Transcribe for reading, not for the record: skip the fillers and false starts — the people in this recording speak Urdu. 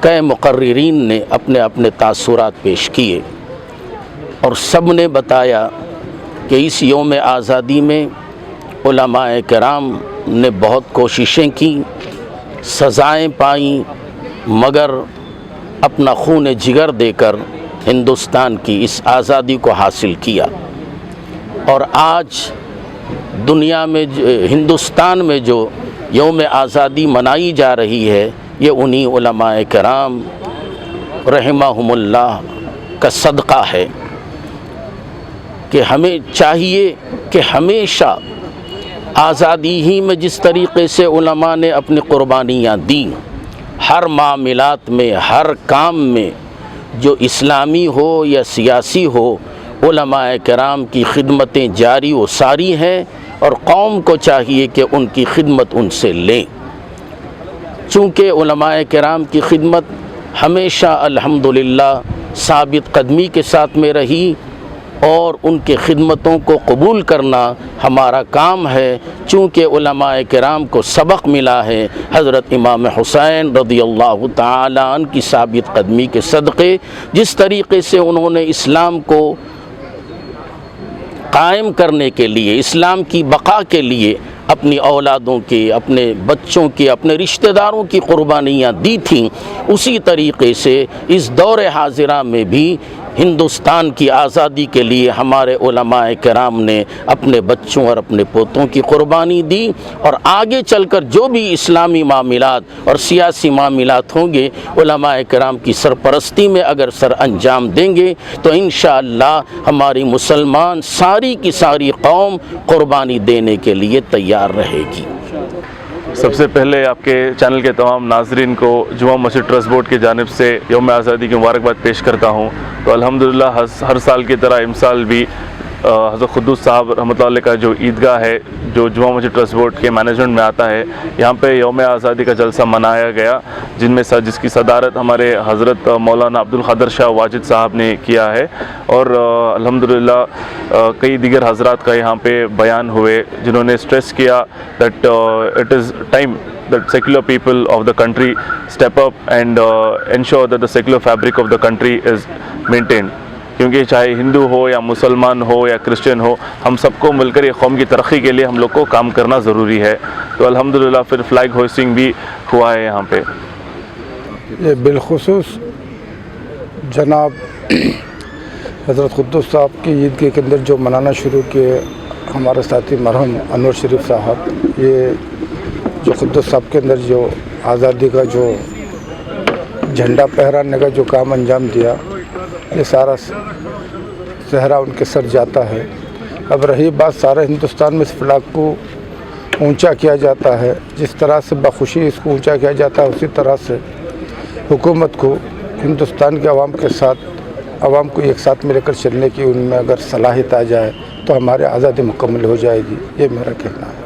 کئی مقررین نے اپنے اپنے تاثرات پیش کیے اور سب نے بتایا کہ اس یوم آزادی میں علماء کرام نے بہت کوششیں کی، سزائیں پائیں، مگر اپنا خون جگر دے کر ہندوستان کی اس آزادی کو حاصل کیا۔ اور آج دنیا میں ہندوستان میں جو یوم آزادی منائی جا رہی ہے یہ انہی علماء کرام رحمہم اللہ کا صدقہ ہے کہ ہمیں چاہیے کہ ہمیشہ آزادی ہی میں جس طریقے سے علماء نے اپنی قربانیاں دیں، ہر معاملات میں، ہر کام میں، جو اسلامی ہو یا سیاسی ہو، علماء کرام کی خدمتیں جاری و ساری ہیں اور قوم کو چاہیے کہ ان کی خدمت ان سے لیں۔ چونکہ علماء کرام کی خدمت ہمیشہ الحمدللہ ثابت قدمی کے ساتھ میں رہی اور ان کی خدمتوں کو قبول کرنا ہمارا کام ہے، چونکہ علماء کرام کو سبق ملا ہے حضرت امام حسین رضی اللہ تعالیٰ عنہ کی ثابت قدمی کے صدقے، جس طریقے سے انہوں نے اسلام کو قائم کرنے کے لیے، اسلام کی بقا کے لیے اپنی اولادوں کے، اپنے بچوں کے، اپنے رشتہ داروں کی قربانیاں دی تھیں، اسی طریقے سے اس دور حاضرہ میں بھی ہندوستان کی آزادی کے لیے ہمارے علماء کرام نے اپنے بچوں اور اپنے پوتوں کی قربانی دی، اور آگے چل کر جو بھی اسلامی معاملات اور سیاسی معاملات ہوں گے علماء کرام کی سرپرستی میں اگر سر انجام دیں گے تو انشاءاللہ ہماری مسلمان ساری کی ساری قوم قربانی دینے کے لیے تیار رہے گی۔ سب سے پہلے آپ کے چینل کے تمام ناظرین کو جمعہ مسجد ٹرسٹ بورڈ کی جانب سے یوم آزادی کی مبارکباد پیش کرتا ہوں۔ تو الحمدللہ ہر سال کی طرح امسال بھی حضرت قدوس صاحب رحمۃ اللہ علیہ کا جو عیدگاہ ہے جو جمعہ مسجد ٹرسٹ بورڈ کے مینجمنٹ میں آتا ہے، یہاں پہ یوم آزادی کا جلسہ منایا گیا، جس کی صدارت ہمارے حضرت مولانا عبدالقادر شاہ واجد صاحب نے کیا ہے، اور الحمدللہ کئی دیگر حضرات کا یہاں پہ بیان ہوئے جنہوں نے اسٹریس کیا that it is time that secular people of the country step up and ensure that the secular fabric of the country is maintained، کیونکہ چاہے ہندو ہو یا مسلمان ہو یا کرسچن ہو، ہم سب کو مل کر یہ قوم کی ترقی کے لیے ہم لوگ کو کام کرنا ضروری ہے۔ تو الحمدللہ پھر فلیگ ہوسٹنگ بھی ہوا ہے یہاں پہ۔ یہ بالخصوص جناب حضرت قدوس صاحب کی عید کے اندر جو منانا شروع کیے ہمارے ساتھی مرحوم انور شریف صاحب، یہ جو قدوس صاحب کے اندر جو آزادی کا جو جھنڈا پھہرانے کا جو کام انجام دیا، یہ سارا صحرا ان کے سر جاتا ہے۔ اب رہی بات سارے ہندوستان میں اس فلاگ کو اونچا کیا جاتا ہے، جس طرح سے بخوشی اس کو اونچا کیا جاتا ہے، اسی طرح سے حکومت کو ہندوستان کے عوام کے ساتھ، عوام کو ایک ساتھ مل کر چلنے کی ان میں اگر صلاحیت آ جائے تو ہماری آزادی مکمل ہو جائے گی، یہ میرا کہنا ہے۔